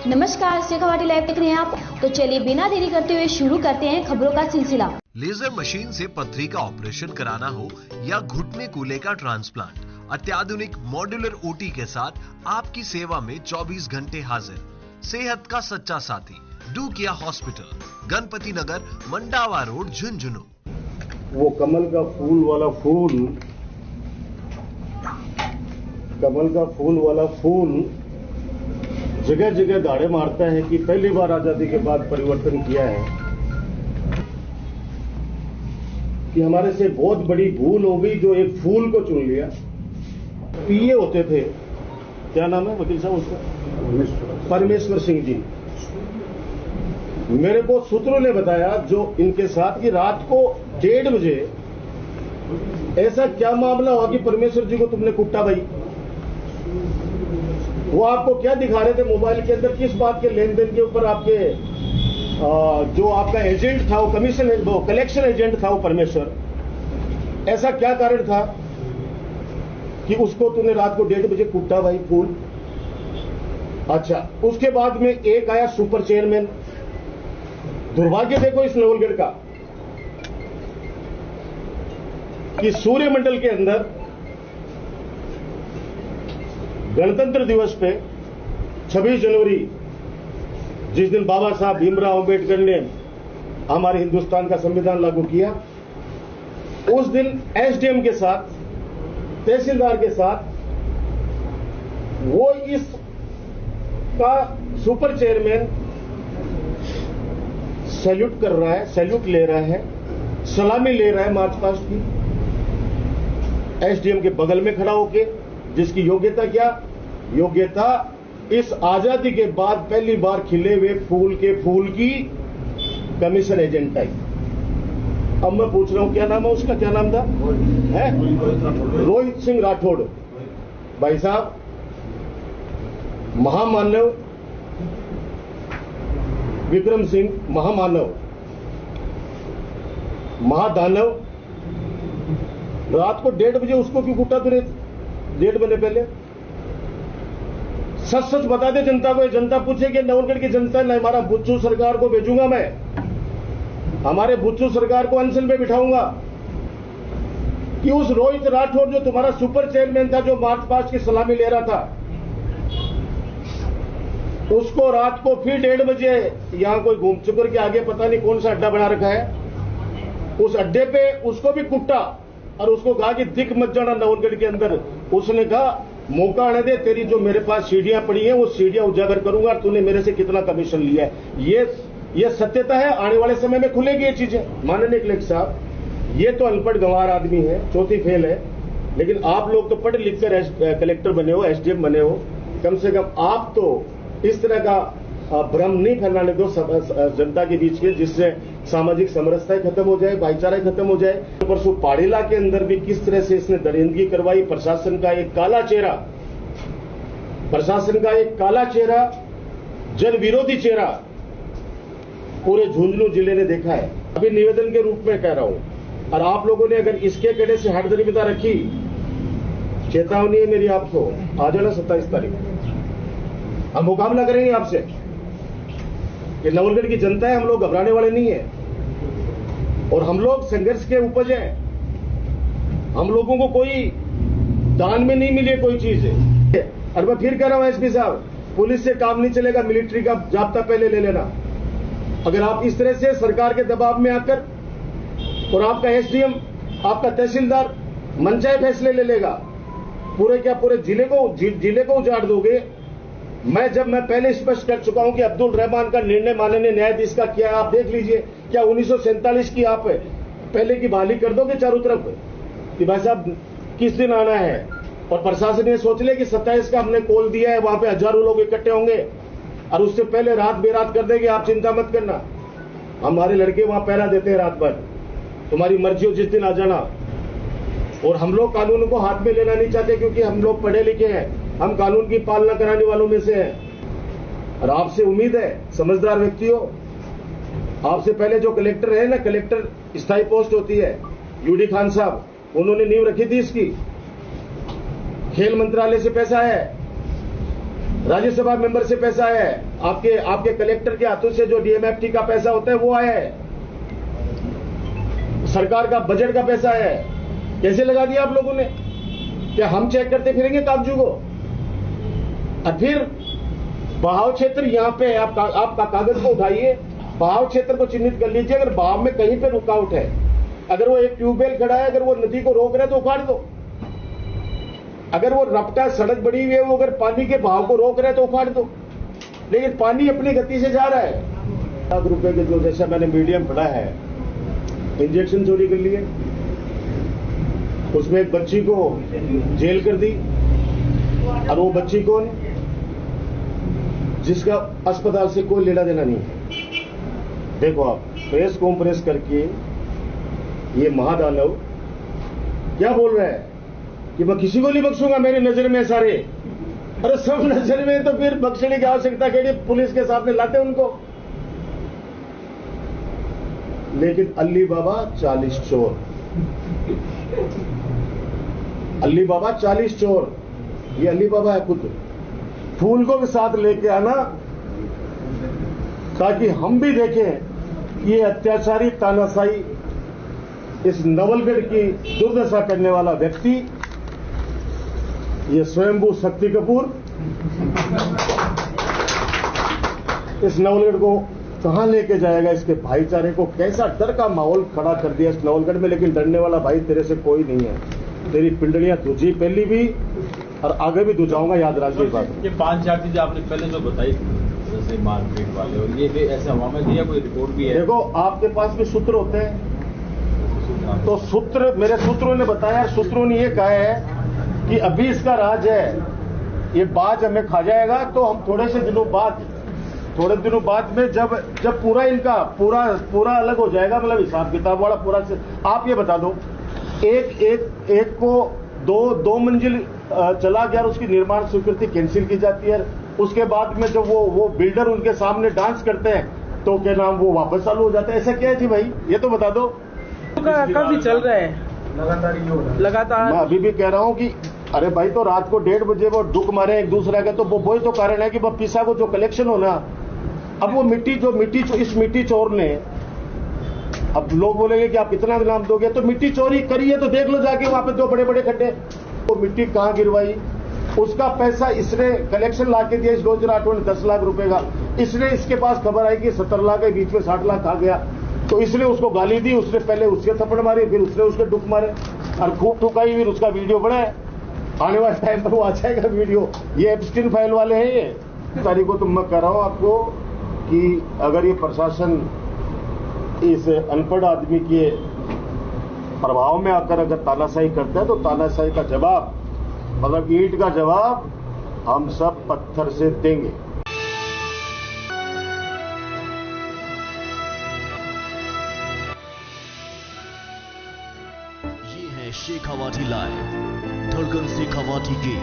नमस्कार, शेखावाटी लाइव देख रहे हैं आप। तो चलिए बिना देरी करते हुए शुरू करते हैं खबरों का सिलसिला। लेजर मशीन से पथरी का ऑपरेशन कराना हो या घुटने कूल्हे का ट्रांसप्लांट, अत्याधुनिक मॉड्यूलर ओटी के साथ आपकी सेवा में 24 घंटे हाजिर। सेहत का सच्चा साथी डू किया हॉस्पिटल, गणपति नगर, मंडावा रोड, झुंझुनू। वो कमल का फूल वाला फूल जगह जगह दाड़े मारता है कि पहली बार आजादी के बाद परिवर्तन किया है, कि हमारे से बहुत बड़ी भूल हो गई जो एक फूल को चुन लिया। पीए होते थे, क्या नाम है वकील साहब उसका? परमेश्वर सिंह जी। मेरे को सूत्रों ने बताया जो इनके साथ कि रात को 1:30 बजे ऐसा क्या मामला हुआ कि परमेश्वर जी को तुमने कुट्टा भाई? वो आपको क्या दिखा रहे थे मोबाइल के अंदर? किस बात के लेन देन के ऊपर आपके जो आपका एजेंट था, वो कलेक्शन एजेंट था वो परमेश्वर, ऐसा क्या कारण था कि उसको तूने रात को 1:30 बजे कुट्टा भाई फूल? अच्छा, उसके बाद में एक आया सुपर चेयरमैन। दुर्भाग्य देखो इस नवलगढ़ का कि सूर्यमंडल के अंदर गणतंत्र दिवस पे 26 जनवरी, जिस दिन बाबा साहब भीमराव अंबेडकर ने हमारे हिंदुस्तान का संविधान लागू किया, उस दिन एसडीएम के साथ, तहसीलदार के साथ, वो इस का सुपर चेयरमैन सैल्यूट कर रहा है, सैल्यूट ले रहा है, सलामी ले रहा है मार्च पास्ट की, एसडीएम के बगल में खड़ा होके, जिसकी योग्यता क्या? योग्यता इस आजादी के बाद पहली बार खिले हुए फूल की कमीशन एजेंट टाइप। अब मैं पूछ रहा हूं क्या नाम है उसका? क्या नाम था? रोहित सिंह राठौड़। भाई साहब, महामानव विक्रम सिंह, महामानव, महादानव, रात को 1:30 बजे उसको क्यों कूटा तूने 1:30 बजे पहले? सच सच बता दे जनता को। जनता पूछेगी, नवलगढ़ की जनता ने, हमारा बुच्चू सरकार को भेजूंगा मैं, हमारे बुच्चू सरकार को अनशन पे बिठाऊंगा कि उस रोहित राठौर जो तुम्हारा सुपर चेयरमैन था, जो मार्च पास्ट की सलामी ले रहा था, उसको रात को फिर 1:30 बजे यहां कोई घूम चुकर के आगे पता नहीं कौन सा अड्डा बना रखा है, उस अड्डे पे उसको भी कुट्टा और उसको कहा कि दिख मत जाना नवलगढ़ के अंदर। उसने कहा मौका आने दे, तेरी जो मेरे पास सीढ़ियां पड़ी हैं वो सीढ़ियां उजागर करूंगा, तूने मेरे से कितना कमीशन लिया है। ये सत्यता है, आने वाले समय में खुलेगी ये चीजें। माननीय कलेक्टर साहब, ये तो अनपढ़ गंवार आदमी है, चौथी फेल है, लेकिन आप लोग तो पढ़ लिख कर कलेक्टर बने हो, एसडीएम बने हो, कम से कम आप तो इस तरह का भ्रम नहीं फैलाने दो जनता के बीच के, जिससे सामाजिक समरसताएं खत्म हो जाए, भाईचारा खत्म हो जाए। परसों पाड़ेला के अंदर भी किस तरह से इसने दरिंदगी करवाई, प्रशासन का एक काला चेहरा, जन विरोधी चेहरा पूरे झुंझुनू जिले ने देखा है। अभी निवेदन के रूप में कह रहा हूं, और आप लोगों ने अगर इसके कड़े से हटदरिता रखी, चेतावनी है मेरी आपको, आ जाना 27 तारीख हम मुकाबला करेंगे आपसे। ये नवलगढ़ की जनता है, हम लोग घबराने वाले नहीं है, और हम लोग संघर्ष के उपज है। हम लोगों को कोई दान में नहीं मिली कोई चीज है। और मैं फिर कह रहा हूं एसपी साहब, पुलिस से काम नहीं चलेगा, मिलिट्री का जाब्ता पहले ले लेना। अगर आप इस तरह से सरकार के दबाव में आकर, और आपका एसडीएम, आपका तहसीलदार मनचाहे फैसले ले लेगा, पूरे जिले को उजाड़ दोगे। मैं पहले स्पष्ट कर चुका हूं कि अब्दुल रहमान का निर्णय माननीय न्यायाधीश का क्या है, आप देख लीजिए। क्या 1947 की आप पहले की बहाली कर दोगे चारों तरफ कि भाई साहब किस दिन आना है? और प्रशासन ये सोच ले कि 27 का हमने कॉल दिया है, वहां पे हजारों लोग इकट्ठे होंगे और उससे पहले रात बेरात कर देंगे, आप चिंता मत करना, हमारे लड़के वहां पहरा देते हैं रात भर, तुम्हारी मर्जी हो जिस दिन आ जाना। और हम लोग कानून को हाथ में लेना नहीं चाहते, क्योंकि हम लोग पढ़े लिखे हैं, हम कानून की पालना कराने वालों में से हैं। और आपसे उम्मीद है, समझदार व्यक्ति हो, आपसे पहले जो कलेक्टर है ना, कलेक्टर स्थायी पोस्ट होती है, यूडी खान साहब, उन्होंने नींव रखी थी इसकी। खेल मंत्रालय से पैसा है, राज्यसभा मेंबर से पैसा आया है, आपके कलेक्टर के हाथों से जो डीएमएफटी का पैसा होता है वो आया है, सरकार का बजट का पैसा आया है। कैसे लगा दिया आप लोगों ने? क्या हम चेक करते फिरेंगे कागजों को? और फिर बहाव क्षेत्र यहां पे है, आपका कागज को उठाइए, बहाव क्षेत्र को चिन्हित कर लीजिए। अगर बहाव में कहीं पे रुकावट है, अगर वो एक ट्यूबवेल खड़ा है, अगर वो नदी को रोक रहा है तो उखाड़ दो। अगर वो रफ्ता सड़क बड़ी हुई है, वो अगर पानी के बहाव को रोक रहा है तो उखाड़ दो। लेकिन पानी अपनी गति से जा रहा है। लाख रुपए के जो, जैसा मैंने मीडियम पढ़ा है, इंजेक्शन चोरी कर लिए, उसमें एक बच्ची को जेल कर दी। और वो बच्ची कौन? जिसका अस्पताल से कोई लेना देना नहीं है। देखो आप प्रेस कॉन्फ्रेंस करके ये महादानव क्या बोल रहा है कि मैं किसी को नहीं बख्शूंगा, मेरी नजर में सारे। अरे सब नजर में तो फिर बख्शने की आवश्यकता के पुलिस के सामने लाते उनको। लेकिन अली बाबा 40 चोर, अली बाबा 40 चोर, ये अली बाबा है खुद। फूल को भी साथ लेके आना ताकि हम भी देखें ये अत्याचारी तानाशाही, इस नवलगढ़ की दुर्दशा करने वाला व्यक्ति, ये स्वयंभू शक्ति कपूर इस नवलगढ़ को कहां लेके जाएगा, इसके भाईचारे को कैसा डर का माहौल खड़ा कर दिया इस नवलगढ़ में। लेकिन डरने वाला भाई तेरे से कोई नहीं है। तेरी पिंडलियां तुझी पहली भी और आगे भी दुझाऊंगा, याद रखिए बात। ये 5-4 चीजें आपने पहले जो बताई थी, जैसे मारपीट वाले, और ये भी ऐसा हुआ में दिया, कोई रिपोर्ट भी है? देखो आपके पास भी सूत्र होते हैं, तो सूत्र मेरे सूत्रों ने बताया, सूत्रों ने ये कहा है कि अभी इसका राज है, ये बाज हमें खा जाएगा। तो हम थोड़े दिनों बाद में जब पूरा इनका पूरा अलग हो जाएगा, मतलब हिसाब किताब वाला पूरा से, आप ये बता दो, एक को दो मंजिल चला गया और उसकी निर्माण स्वीकृति कैंसिल की जाती है। उसके बाद में जब वो बिल्डर उनके सामने डांस करते हैं तो क्या नाम वो वापस चालू हो जाता है। ऐसा क्या है जी भाई, ये तो बता दो। काफी चल रहा है लगातार। मैं अभी भी कह रहा हूं कि अरे भाई, तो रात को 1:30 बजे वो डुक मारे एक दूसरे का, तो वो तो कारण है कि वो पिसा को जो कलेक्शन होना। अब वो इस मिट्टी चोर ने, अब लोग बोलेंगे कि आप कितना इनाम दोगे, तो मिट्टी चोरी करी है तो देख लो जाके वहां पे 2 बड़े खड्डे, वो मिट्टी कहां गिरवाई, उसका पैसा इसने कलेक्शन ला के दिया। इस रोज राठौड़ ने 10 लाख रुपए का, इसने, इसके पास खबर आई कि 70 लाख है, बीच में 60 लाख आ गया, तो इसने उसको गाली दी। उसने पहले उसके थप्पड़ मारे, फिर उसने उसके डुक मारे और खूब ठुकाई, फिर उसका वीडियो बना है। आने वाले टाइम पर वो आ जाएगा वीडियो। ये एप्स्टीन फाइल वाले हैं। ये तारीख को तो मैं कह रहा हूं आपको कि अगर ये प्रशासन इस अनपढ़ आदमी के प्रभाव में आकर अगर तानाशाही करता है, तो तानाशाही का जवाब, मतलब ईंट का जवाब हम सब पत्थर से देंगे। ये है शेखावाटी लाइव, धड़कन शेखावाटी की